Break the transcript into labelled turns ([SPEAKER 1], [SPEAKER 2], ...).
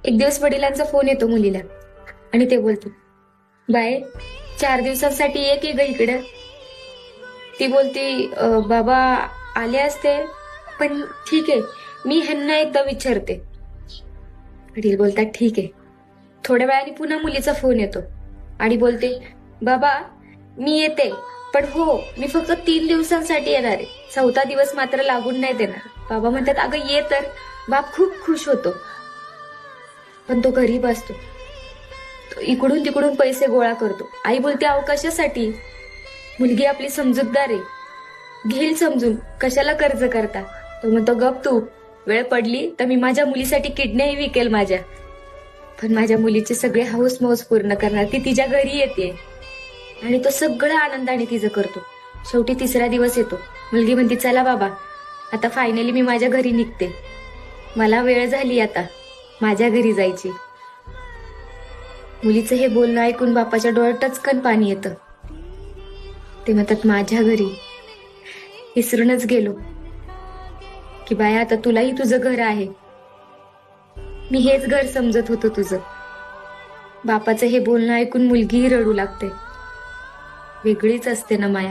[SPEAKER 1] एक दिवस वडिलांचा फोन येतो मुलीला आणि ते बोलतो, बाय 4 दिवसांसाठी ये की ग इकडं. ती बोलती, बाबा आले असते पण ठीक आहे, मी ह्यांना एकदा विचारते. वडील बोलतात ठीक आहे. थोड्या वेळाने पुन्हा मुलीचा फोन येतो आणि बोलते, बाबा मी येते, पण हो मी फक्त 3 दिवसांसाठी येणार आहे, 4था दिवस मात्र लागून नाही देणार. बाबा म्हणतात, अगं ये तर. बाप खूप खुश होतो, पण तो गरीब असतो. तो इकडून तिकडून पैसे गोळा करतो. आई बोलते, अवकाशासाठी. मुलगी आपली समजूतदार आहे, घेईल समजून, कशाला कर्ज करता. तो म्हणतो, गप तू, वेळ पडली तर मी माझ्या मुलीसाठी किडन्याही विकेल माझ्या, पण माझ्या मुलीचे सगळे हौस मौज पूर्ण करणार. ती तिच्या घरी येते आणि तो सगळं आनंदाने तिचं करतो. शेवटी 3रा दिवस येतो. मुलगी म्हणते, चला बाबा आता फायनली मी माझ्या घरी निघते, मला वेळ झाली आता माझ्या घरी जायची. मुलीचं हे बोलणं ऐकून बापाच्या डोळ्यात टचकन पाणी येतं. ते म्हणतात, माझ्या घरी विसरूनच गेलो की बाया आता तुलाही तुझं घर आहे. मी हेच घर समजत होतो तुझं. बापाचं हे बोलणं ऐकून मुलगीही रडू लागते. वेगळीच असते ना माया.